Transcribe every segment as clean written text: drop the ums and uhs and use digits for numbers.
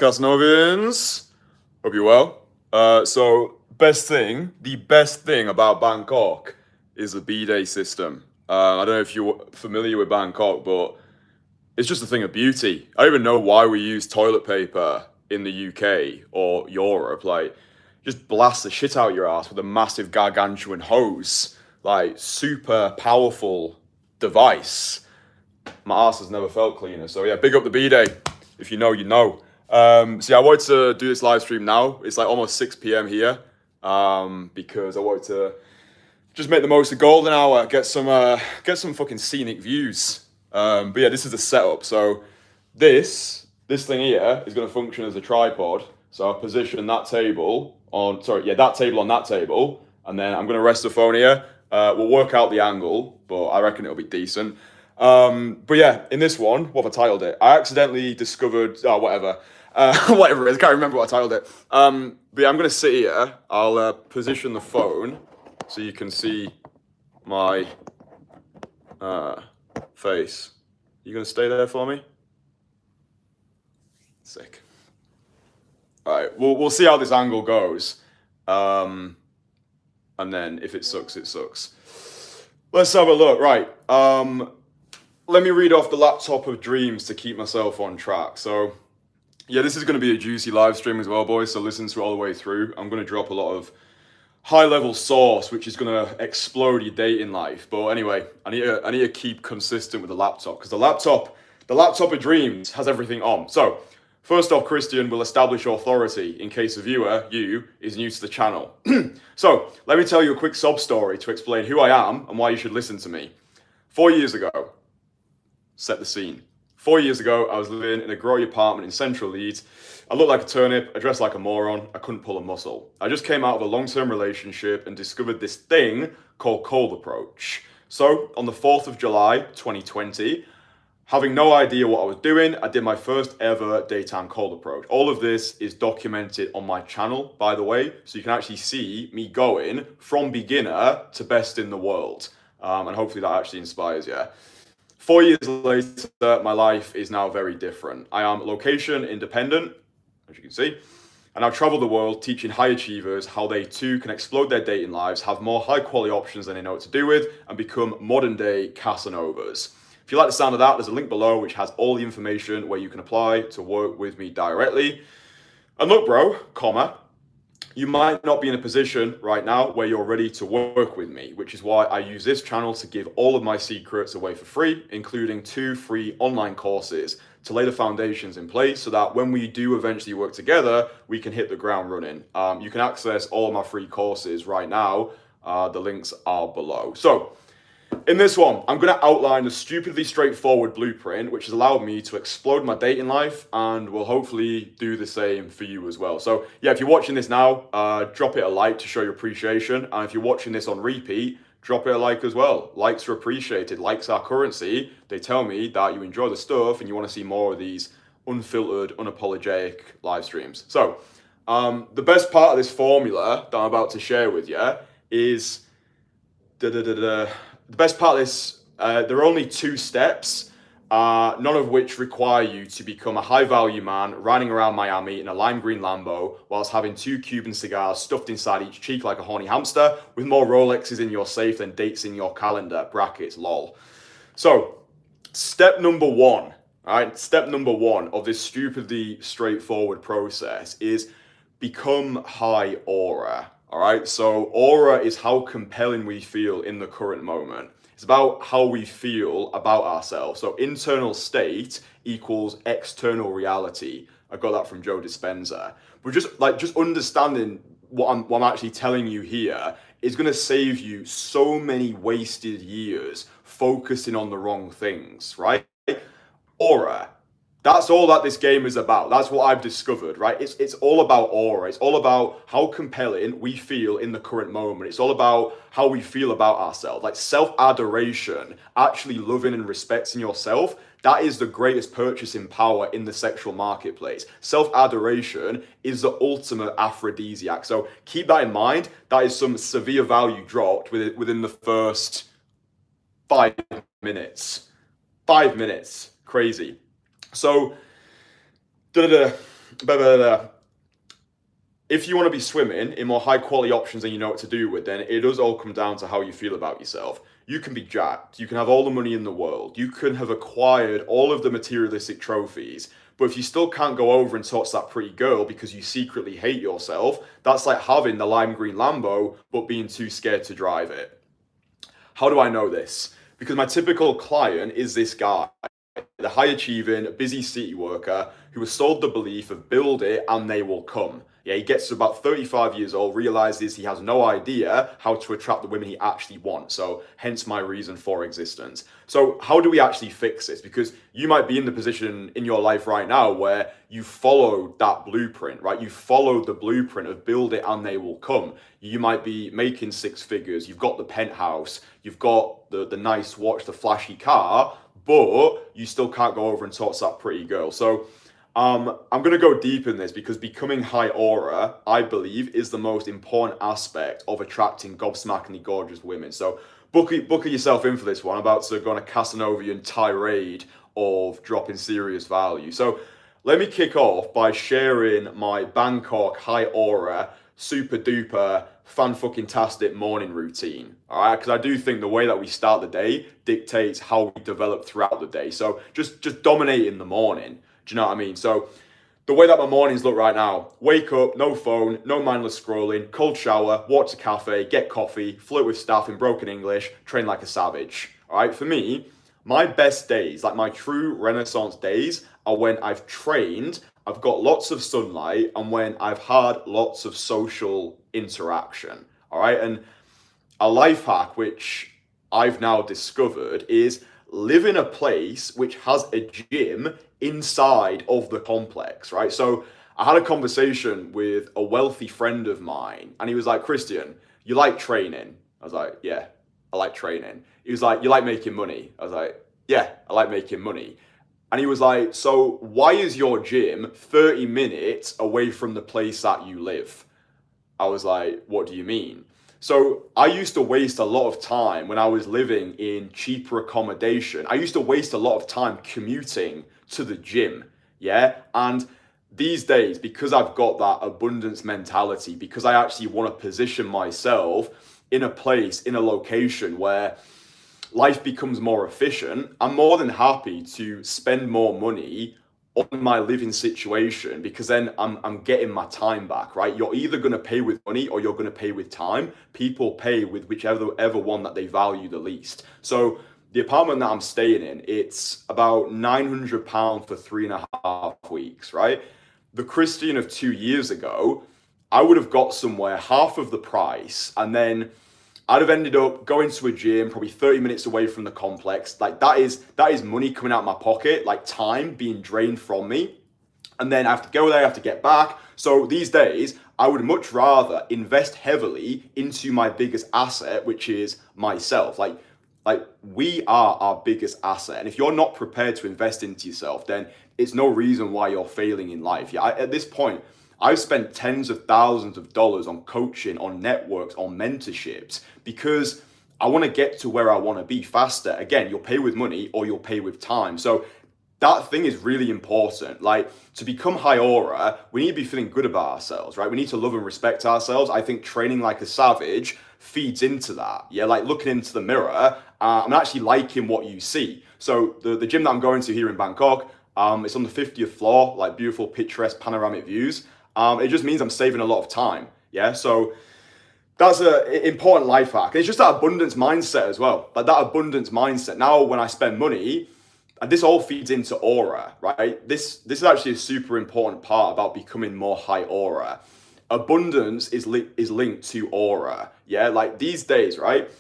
Casnovins, hope you're well. The best thing about Bangkok is the B-day system. I don't know if you're familiar with Bangkok, but it's just a thing of beauty. I don't even know why we use toilet paper in the UK or Europe. Like, just blast the shit out your ass with a massive gargantuan hose. Like, super powerful device. My ass has never felt cleaner. So yeah, big up the B-day. If you know, you know. So yeah, I wanted to do this live stream now. It's like almost 6 p.m. here because I wanted to just make the most of golden hour, get some fucking scenic views. But yeah, this is the setup. So this thing here is going to function as a tripod. So I'll position that table on, that table on that table, and then I'm going to rest the phone here. We'll work out the angle, but I reckon it'll be decent. But yeah, in this one, what have I titled it? I accidentally discovered, whatever it is, I can't remember what I titled it. But yeah, I'm going to sit here. I'll position the phone so you can see my face. You going to stay there for me? Sick. All right, we'll see how this angle goes. And then if it sucks, it sucks. Let's have a look. Right. Let me read off the laptop of dreams to keep myself on track. So, yeah, this is going to be a juicy live stream as well, boys. So listen to it all the way through. I'm going to drop a lot of high-level sauce, which is going to explode your dating life. But anyway, I need to keep consistent with the laptop because the laptop of dreams has everything on. So, first off, Kristian will establish authority in case a viewer, you, is new to the channel. So, let me tell you a quick sob story to explain who I am and why you should listen to me. 4 years ago, set the scene. 4 years ago, I was living in a grotty apartment in central Leeds. I looked like a turnip, I dressed like a moron, I couldn't pull a muscle. I just came out of a long-term relationship and discovered this thing called cold approach. So, on the 4th of July, 2020, having no idea what I was doing, I did my first ever daytime cold approach. All of this is documented on my channel, by the way, so you can actually see me going from beginner to best in the world. And hopefully that actually inspires you. 4 years later, my life is now very different. I am location independent, as you can see, and I've traveled the world teaching high achievers how they too can explode their dating lives, have more high quality options than they know what to do with, and become modern day Casanovas. If you like the sound of that, there's a link below which has all the information where you can apply to work with me directly. And look, bro, you might not be in a position right now where you're ready to work with me, which is why I use this channel to give all of my secrets away for free, including 2 free online courses to lay the foundations in place so that when we do eventually work together, we can hit the ground running. You can access all of my free courses right now. The links are below. So, in this one, I'm going to outline a stupidly straightforward blueprint which has allowed me to explode my dating life and will hopefully do the same for you as well. So yeah, if you're watching this now, drop it a like to show your appreciation. And if you're watching this on repeat, drop it a like as well. Likes are appreciated. Likes are currency. They tell me that you enjoy the stuff and you want to see more of these unfiltered, unapologetic live streams. So the best part of this formula that I'm about to share with you is the best part of this, there are only 2 steps, none of which require you to become a high-value man riding around Miami in a lime green Lambo whilst having 2 Cuban cigars stuffed inside each cheek like a horny hamster with more Rolexes in your safe than dates in your calendar, brackets, lol. So, step number 1, all right? Step number 1 of this stupidly straightforward process is become high aura. All right, so aura is how compelling we feel in the current moment. It's about how we feel about ourselves. So internal state equals external reality. I got that from Joe Dispenza. But just understanding what I'm actually telling you here is going to save you so many wasted years focusing on the wrong things, right? Aura. That's all that this game is about. That's what I've discovered, right? It's all about aura. It's all about how compelling we feel in the current moment. It's all about how we feel about ourselves. Like self-adoration, actually loving and respecting yourself, that is the greatest purchasing power in the sexual marketplace. Self-adoration is the ultimate aphrodisiac. So keep that in mind. That is some severe value dropped within the first 5 minutes. 5 minutes. Crazy. So, if you want to be swimming in more high quality options than you know what to do with, then it does all come down to how you feel about yourself. You can be jacked, you can have all the money in the world, you can have acquired all of the materialistic trophies, but if you still can't go over and talk to that pretty girl because you secretly hate yourself, that's like having the lime green Lambo but being too scared to drive it. How do I know this? Because my typical client is this guy, the high achieving, busy city worker who was sold the belief of build it and they will come. Yeah, he gets to about 35 years old, realizes he has no idea how to attract the women he actually wants. So hence my reason for existence. So how do we actually fix this? Because you might be in the position in your life right now where you followed that blueprint, right? You followed the blueprint of build it and they will come. You might be making six figures. You've got the penthouse. You've got the nice watch, the flashy car, but you still can't go over and talk to that pretty girl. So I'm going to go deep in this because becoming high aura, I believe, is the most important aspect of attracting gobsmackingly gorgeous women. So buckle yourself in for this one. I'm about to go on a Casanovian tirade of dropping serious value. So let me kick off by sharing my Bangkok high aura, super duper, fan-fucking-tastic morning routine. All right, because I do think the way that we start the day dictates how we develop throughout the day. So just dominate in the morning. Do you know what I mean? So the way that my mornings look right now, wake up, no phone, no mindless scrolling, cold shower, walk to cafe, get coffee, flirt with staff in broken English, train like a savage. All right, for me, my best days, like my true renaissance days, are when I've trained, I've got lots of sunlight, and when I've had lots of social interaction. All right, and a life hack which I've now discovered is live in a place which has a gym inside of the complex, right? So I had a conversation with a wealthy friend of mine and he was like, Kristian, you like training? I was like, yeah, I like training. He was like, you like making money? I was like, yeah, I like making money. And he was like, so why is your gym 30 minutes away from the place that you live? I was like, what do you mean? So I used to waste a lot of time when I was living in cheaper accommodation. I used to waste a lot of time commuting to the gym, yeah? And these days, because I've got that abundance mentality, because I actually want to position myself in a place, in a location where life becomes more efficient, I'm more than happy to spend more money on my living situation because then I'm getting my time back, right? You're either going to pay with money or you're going to pay with time. People pay with whichever one that they value the least. So the apartment that I'm staying in, it's about £900 for 3.5 weeks, right? The Kristian of 2 years ago, I would have got somewhere half of the price and then I'd have ended up going to a gym probably 30 minutes away from the complex. Like that is money coming out of my pocket, like time being drained from me. And then I have to go there, I have to get back. So these days, I would much rather invest heavily into my biggest asset, which is myself. Like we are our biggest asset. And if you're not prepared to invest into yourself, then it's no reason why you're failing in life. Yeah, at this point, I've spent tens of thousands of dollars on coaching, on networks, on mentorships, because I want to get to where I want to be faster. Again, you'll pay with money or you'll pay with time. So that thing is really important. Like to become high aura, we need to be feeling good about ourselves, right? We need to love and respect ourselves. I think training like a savage feeds into that. Yeah, like looking into the mirror, I'm actually liking what you see. So the gym that I'm going to here in Bangkok, it's on the 50th floor, like beautiful picturesque panoramic views. It just means I'm saving a lot of time. Yeah, so that's an important life hack. It's just that abundance mindset as well. Like that abundance mindset. Now, when I spend money, and this all feeds into aura, right? This is actually a super important part about becoming more high aura. Abundance is linked to aura. Yeah, like these days, right?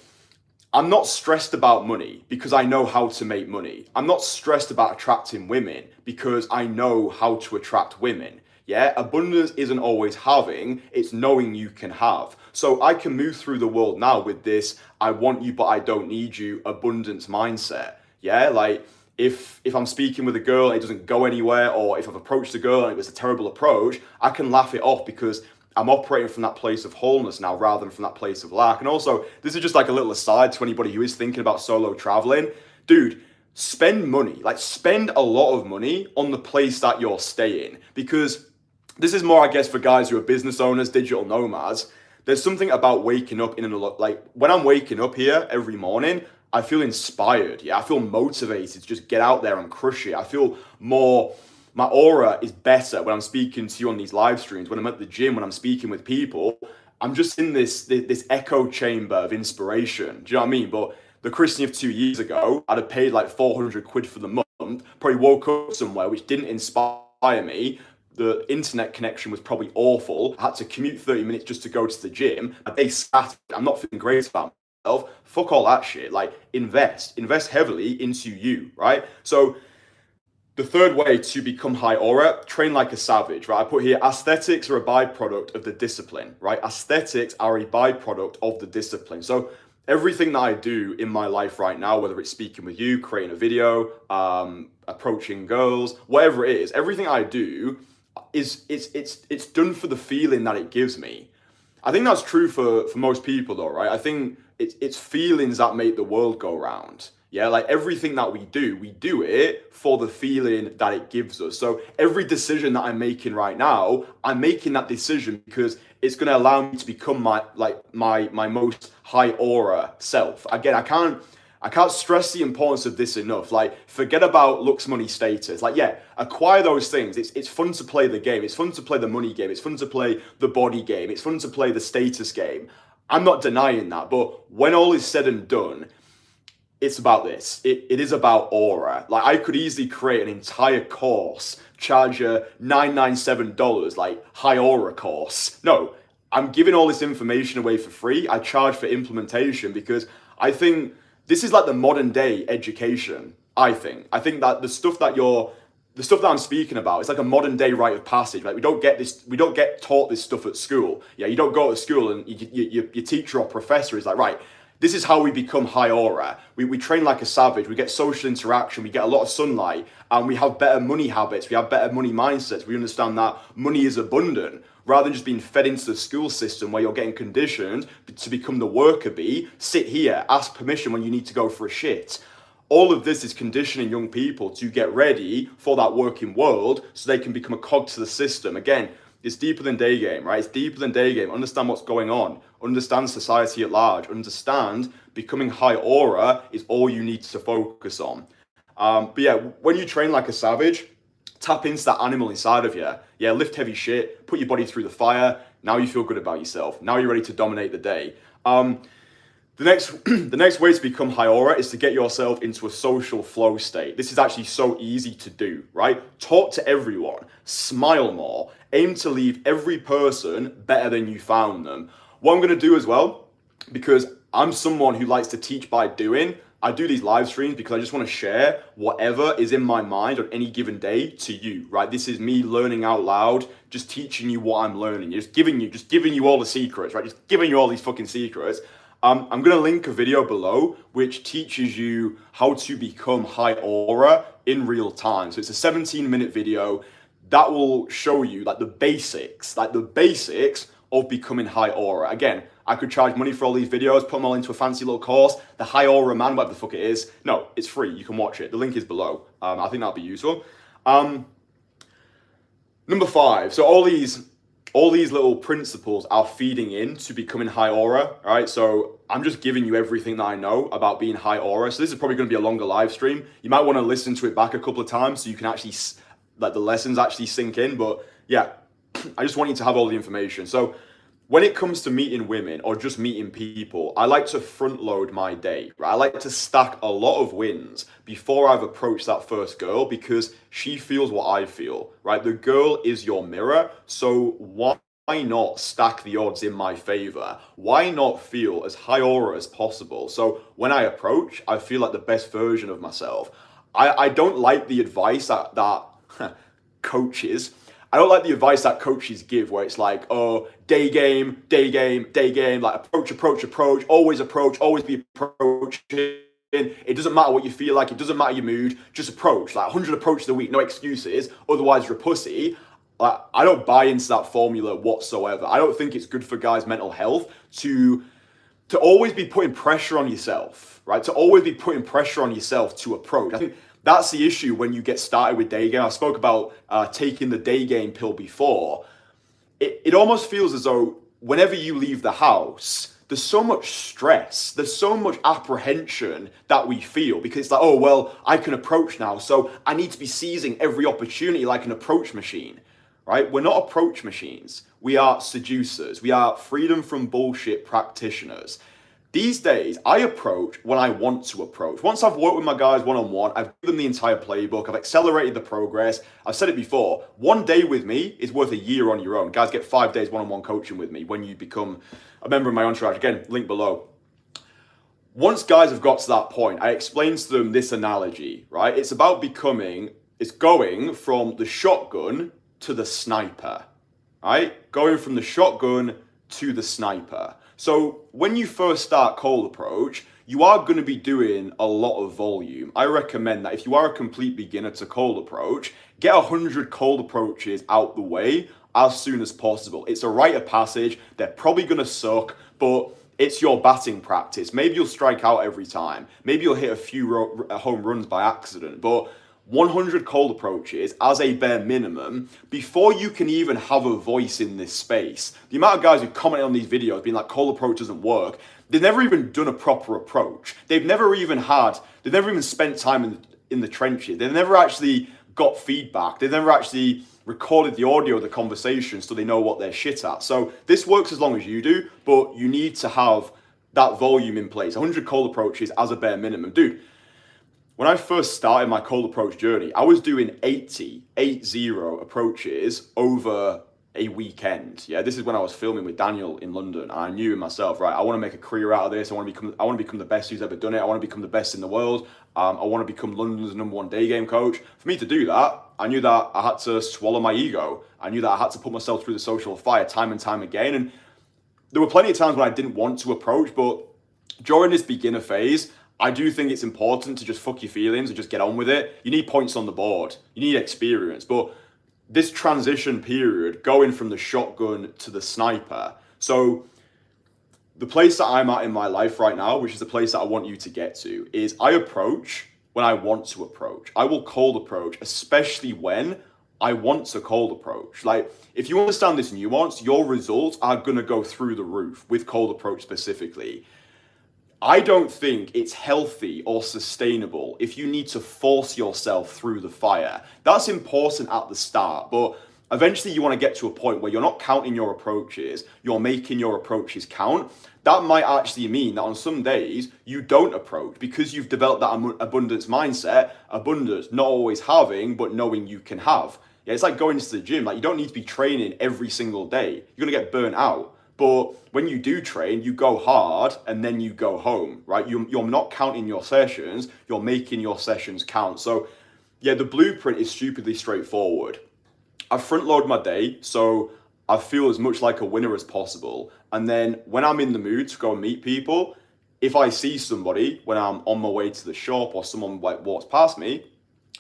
I'm not stressed about money because I know how to make money. I'm not stressed about attracting women because I know how to attract women. Yeah, abundance isn't always having, it's knowing you can have. So I can move through the world now with this, I want you, but I don't need you, abundance mindset. Yeah, like if I'm speaking with a girl and it doesn't go anywhere, or if I've approached a girl and it was a terrible approach, I can laugh it off because I'm operating from that place of wholeness now rather than from that place of lack. And also, this is just like a little aside to anybody who is thinking about solo traveling. Dude, spend money, like spend a lot of money on the place that you're staying, because this is more, I guess, for guys who are business owners, digital nomads. There's something about waking up like when I'm waking up here every morning, I feel inspired. Yeah, I feel motivated to just get out there and crush it. I feel more, my aura is better when I'm speaking to you on these live streams, when I'm at the gym, when I'm speaking with people. I'm just in this echo chamber of inspiration. Do you know what I mean? But the Kristian of 2 years ago, I'd have paid like 400 quid for the month, probably woke up somewhere which didn't inspire me. The internet connection was probably awful. I had to commute 30 minutes just to go to the gym. A day scattered. I'm not feeling great about myself. Fuck all that shit. Like, invest heavily into you, right? So the third way to become high aura, train like a savage, right? I put here, aesthetics are a byproduct of the discipline, right? Aesthetics are a byproduct of the discipline. So everything that I do in my life right now, whether it's speaking with you, creating a video, approaching girls, whatever it is, everything I do it's done for the feeling that it gives me. I think that's true for most people though, right? I think it's feelings that make the world go round. Yeah, like everything that we do it for the feeling that it gives us. So every decision that I'm making right now, I'm making that decision because it's going to allow me to become my most high aura self. Again, I can't stress the importance of this enough. Like, forget about looks, money, status. Like, yeah, acquire those things. It's fun to play the game. It's fun to play the money game. It's fun to play the body game. It's fun to play the status game. I'm not denying that. But when all is said and done, it's about this. It is about aura. Like, I could easily create an entire course, charge you $997, like high aura course. No, I'm giving all this information away for free. I charge for implementation because I think this is like the modern day education. I think that the stuff that I'm speaking about, it's like a modern day rite of passage. Like, we don't get taught this stuff at school. Yeah, you don't go to school and your teacher or professor is like, right, this is how we become high aura. We train like a savage. We get social interaction. We get a lot of sunlight, and we have better money habits. We have better money mindsets. We understand that money is abundant, rather than just being fed into the school system where you're getting conditioned to become the worker bee. Sit here, ask permission when you need to go for a shit. All of this is conditioning young people to get ready for that working world so they can become a cog to the system. Again, it's deeper than day game, right? It's deeper than day game. Understand what's going on. Understand society at large. Understand becoming high aura is all you need to focus on. But yeah, when you train like a savage, tap into that animal inside of you. Yeah, lift heavy shit, put your body through the fire. Now you feel good about yourself. Now you're ready to dominate the day. The next way to become high aura is to get yourself into a social flow state. This is actually so easy to do, right? Talk to everyone, smile more, aim to leave every person better than you found them. What I'm going to do as well, because I'm someone who likes to teach by doing, I do these live streams because I just want to share whatever is in my mind on any given day to you, right? This is me learning out loud, just teaching you what I'm learning, just giving you all the secrets, right? Just giving you all these fucking secrets. I'm going to link a video below which teaches you how to become high aura in real time. So it's a 17-minute video that will show you like the basics of becoming high aura. Again, I could charge money for all these videos, put them all into a fancy little course. The high aura man, whatever the fuck it is. No, it's free. You can watch it. The link is below. I think that'll be useful. Number 5. So all these little principles are feeding into becoming high aura, all right? So I'm just giving you everything that I know about being high aura. So this is probably going to be a longer live stream. You might want to listen to it back a couple of times so you can actually let the lessons actually sink in. But yeah, I just want you to have all the information. So when it comes to meeting women or just meeting people, I like to front load my day, right? I like to stack a lot of wins before I've approached that first girl because she feels what I feel, right? The girl is your mirror. So why not stack the odds in my favor? Why not feel as high aura as possible? So when I approach, I feel like the best version of myself. I don't like the advice that coaches, I don't like the advice that coaches give where it's like, oh, day game, like approach, always be approaching. It doesn't matter what you feel like, it doesn't matter your mood, just approach. Like 100 approaches a week, no excuses, otherwise you're a pussy. Like, I don't buy into that formula whatsoever. I don't think it's good for guys' mental health to always be putting pressure on yourself, right? To always be putting pressure on yourself to approach. I think That's the issue when you get started with day game. I spoke about taking the day game pill before. It almost feels as though whenever you leave the house, there's so much stress, there's so much apprehension that we feel because it's like, oh, well, I can approach now, so I need to be seizing every opportunity like an approach machine, right? We're not approach machines. We are seducers. We are freedom from bullshit practitioners. These days, I approach when I want to approach. Once I've worked with my guys one-on-one, I've given them the entire playbook, I've accelerated the progress. I've said it before, one day with me is worth a year on your own. Guys, get 5 days one-on-one coaching with me when you become a member of my entourage. Again, link below. Once guys have got to that point, I explain to them this analogy, right? It's going from the shotgun to the sniper, right? Going from the shotgun to the sniper. So when you first start cold approach, you are going to be doing a lot of volume. I recommend that if you are a complete beginner to cold approach, get 100 cold approaches out the way as soon as possible. It's a rite of passage. They're probably going to suck, but it's your batting practice. Maybe you'll strike out every time. Maybe you'll hit a few home runs by accident, but 100 cold approaches as a bare minimum before you can even have a voice in this space. The amount of guys who comment on these videos being like, cold approach doesn't work. They've never even done a proper approach. They've never even spent time in the trenches. They've never actually got feedback. They've never actually recorded the audio of the conversation so they know what they're shit at. So this works as long as you do, but you need to have that volume in place. 100 cold approaches as a bare minimum. Dude, when I first started my cold approach journey, I was doing 80 approaches over a weekend. Yeah, this is when I was filming with Daniel in London, and I knew in myself, right, I want to make a career out of this. I want to become the best who's ever done it. I want to become the best in the world. I want to become London's #1 day game coach. For me to do that, I knew that I had to swallow my ego. I knew that I had to put myself through the social fire time and time again. And there were plenty of times when I didn't want to approach, but during this beginner phase, I do think it's important to just fuck your feelings and just get on with it. You need points on the board. You need experience. But this transition period, going from the shotgun to the sniper. So the place that I'm at in my life right now, which is the place that I want you to get to, is I approach when I want to approach. I will cold approach, especially when I want to cold approach. Like, if you understand this nuance, your results are going to go through the roof with cold approach specifically. I don't think it's healthy or sustainable if you need to force yourself through the fire. That's important at the start, but eventually you want to get to a point where you're not counting your approaches, you're making your approaches count. That might actually mean that on some days you don't approach because you've developed that abundance mindset, abundance, not always having, but knowing you can have. Yeah, it's like going to the gym. Like, you don't need to be training every single day. You're going to get burnt out. But when you do train, you go hard and then you go home, right? You're not counting your sessions, you're making your sessions count. So yeah, the blueprint is stupidly straightforward. I front load my day, so I feel as much like a winner as possible. And then when I'm in the mood to go and meet people, if I see somebody when I'm on my way to the shop or someone like walks past me,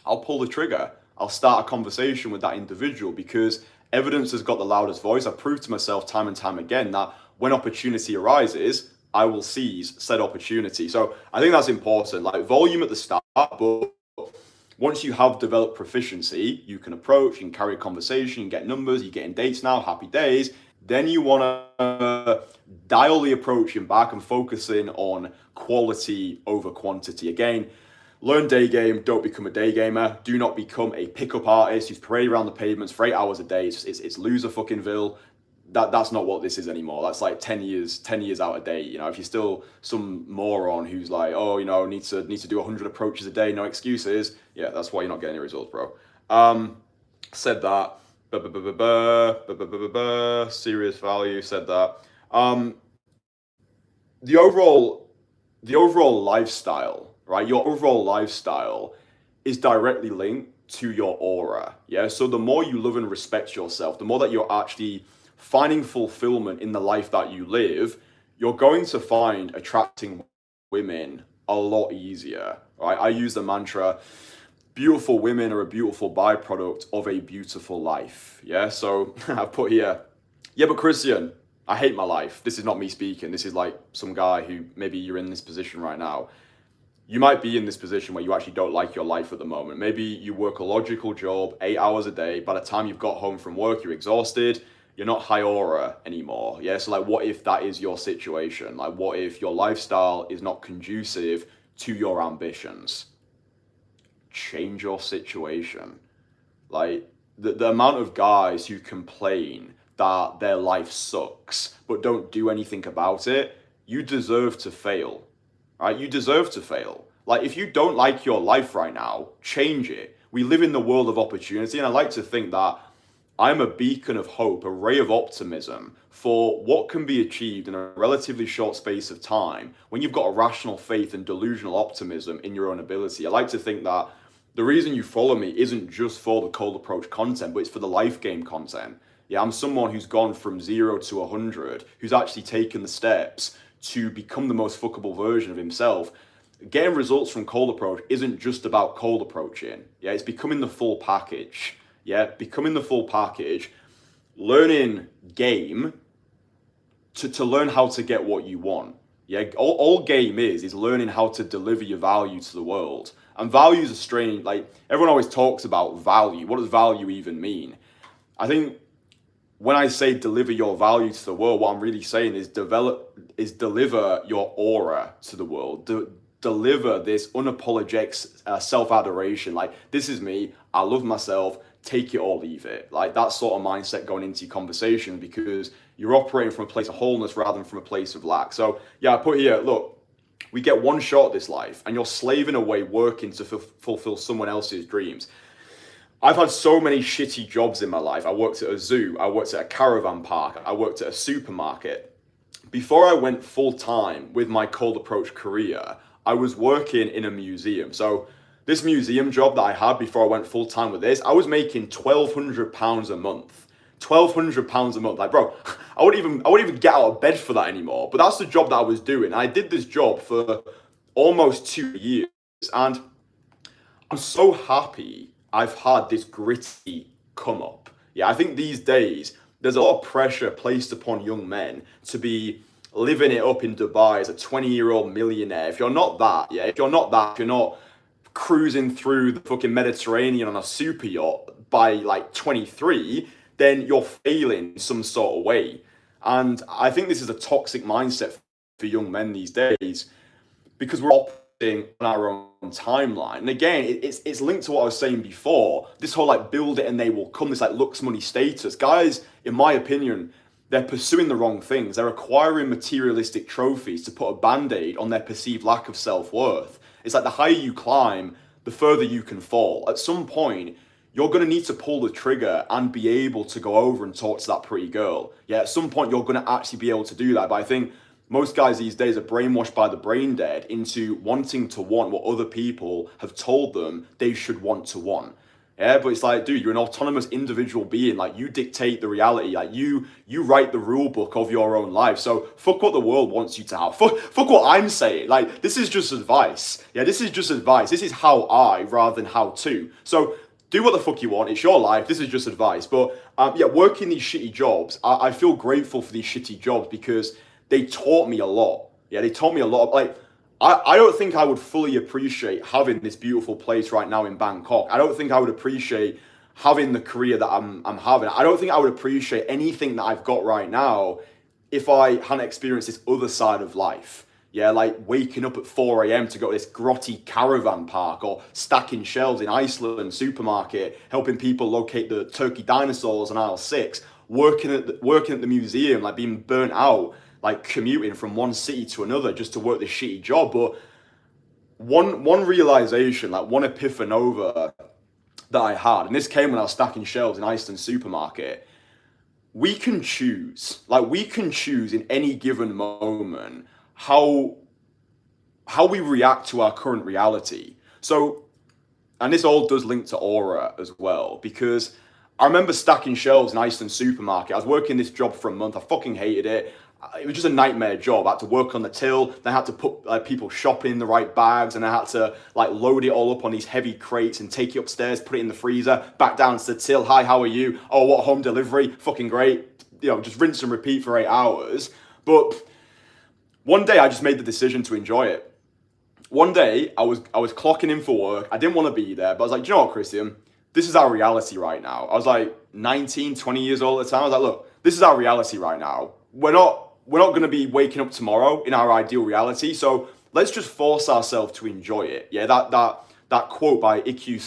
I'll pull the trigger. I'll start a conversation with that individual because evidence has got the loudest voice. I've proved to myself time and time again that when opportunity arises, I will seize said opportunity. So I think that's important. Like, volume at the start, but once you have developed proficiency, you can approach, you can carry a conversation, you can get numbers, you're getting dates now, happy days. Then you want to dial the approaching back and focusing on quality over quantity. Again, learn day game, don't become a day gamer. Do not become a pickup artist who's parading around the pavements for 8 hours a day. It's loser fuckingville. That's not what this is anymore. That's like 10 years out of date. You know, if you're still some moron who's like, oh, you know, need to do 100 approaches a day, no excuses. Yeah, that's why you're not getting any results, bro. Said that. Serious value. Said that. The overall lifestyle. Right, your overall lifestyle is directly linked to your aura. Yeah, so the more you love and respect yourself, the more that you're actually finding fulfillment in the life that you live, you're going to find attracting women a lot easier. Right, I use the mantra, beautiful women are a beautiful byproduct of a beautiful life. Yeah, so I've put here, yeah, but Kristian, I hate my life. This is not me speaking. This is like some guy who maybe you're in this position right now. you might be in this position where you actually don't like your life at the moment. Maybe you work a logical job, 8 hours a day. By the time you've got home from work, you're exhausted. You're not high aura anymore. Yeah. So like, what if that is your situation? Like, what if your lifestyle is not conducive to your ambitions? Change your situation. Like, the amount of guys who complain that their life sucks but don't do anything about it, you deserve to fail. Right? You deserve to fail. Like, if you don't like your life right now, change it. We live in the world of opportunity, and I like to think that I'm a beacon of hope, a ray of optimism for what can be achieved in a relatively short space of time when you've got a rational faith and delusional optimism in your own ability. I like to think that the reason you follow me isn't just for the cold approach content, but it's for the life game content. Yeah, I'm someone who's gone from 0 to 100, who's actually taken the steps to become the most fuckable version of himself. Getting results from cold approach isn't just about cold approaching. Yeah, it's becoming the full package. Yeah, becoming the full package, learning game to learn how to get what you want. Yeah, all game is learning how to deliver your value to the world. And values are strange. Like, everyone always talks about value. What does value even mean? I think when I say deliver your value to the world, what I'm really saying is deliver your aura to the world. Deliver this unapologetic self-adoration. Like, this is me. I love myself. Take it or leave it. Like, that sort of mindset going into your conversation, because you're operating from a place of wholeness rather than from a place of lack. So yeah, I put here, look, we get one shot at this life, and you're slaving away working to fulfill someone else's dreams. I've had so many shitty jobs in my life. I worked at a zoo, I worked at a caravan park, I worked at a supermarket. Before I went full time with my cold approach career, I was working in a museum. So this museum job that I had before I went full time with this, I was making £1,200 a month. £1,200 a month. Like, bro, I wouldn't even get out of bed for that anymore. But that's the job that I was doing. I did this job for almost 2 years, and I'm so happy I've had this gritty come up. Yeah, I think these days there's a lot of pressure placed upon young men to be living it up in Dubai as a 20-year-old millionaire. If you're not that, if you're not cruising through the fucking Mediterranean on a super yacht by like 23, then you're failing in some sort of way. And I think this is a toxic mindset for young men these days, because we're operating on our own timeline. And again, it's linked to what I was saying before, this whole like build it and they will come, this like looks, money, status. Guys, in my opinion, they're pursuing the wrong things. They're acquiring materialistic trophies to put a band-aid on their perceived lack of self-worth. It's like the higher you climb, the further you can fall. At some point, you're going to need to pull the trigger and be able to go over and talk to that pretty girl. Yeah, at some point, you're going to actually be able to do that. But I think most guys these days are brainwashed by the brain dead into wanting to want what other people have told them they should want to want. Yeah, but it's like, dude, you're an autonomous individual being. Like, you dictate the reality. Like, you write the rule book of your own life. So fuck what the world wants you to have. Fuck what I'm saying. Like, this is just advice. Yeah, this is just advice. This is how I rather than how to. So do what the fuck you want. It's your life. This is just advice. But yeah, working these shitty jobs, I feel grateful for these shitty jobs because they taught me a lot. Yeah, they taught me a lot. Like, I don't think I would fully appreciate having this beautiful place right now in Bangkok. I don't think I would appreciate having the career that I'm having. I don't think I would appreciate anything that I've got right now if I hadn't experienced this other side of life. Yeah, like waking up at 4 a.m. to go to this grotty caravan park, or stacking shelves in Iceland supermarket, helping people locate the turkey dinosaurs on aisle 6, working at the museum, like being burnt out, like commuting from one city to another just to work this shitty job. But one realization, like one epiphanova that I had, and this came when I was stacking shelves in Iceland supermarket, we can choose in any given moment how we react to our current reality. So, and this all does link to aura as well, because I remember stacking shelves in Iceland supermarket. I was working this job for a month. I fucking hated it. It was just a nightmare job. I had to work on the till. Then I had to put people shopping in the right bags, and I had to like load it all up on these heavy crates and take it upstairs, put it in the freezer, back down to the till. Hi, how are you? Oh, what, home delivery? Fucking great. You know, just rinse and repeat for 8 hours. But one day I just made the decision to enjoy it. one day I was clocking in for work. I didn't want to be there, but I was like, do you know what, Kristian? This is our reality right now. I was like 19, 20 years old at the time. I was like, look, this is our reality right now. We're not going to be waking up tomorrow in our ideal reality. So let's just force ourselves to enjoy it. Yeah, that quote by Ikkyu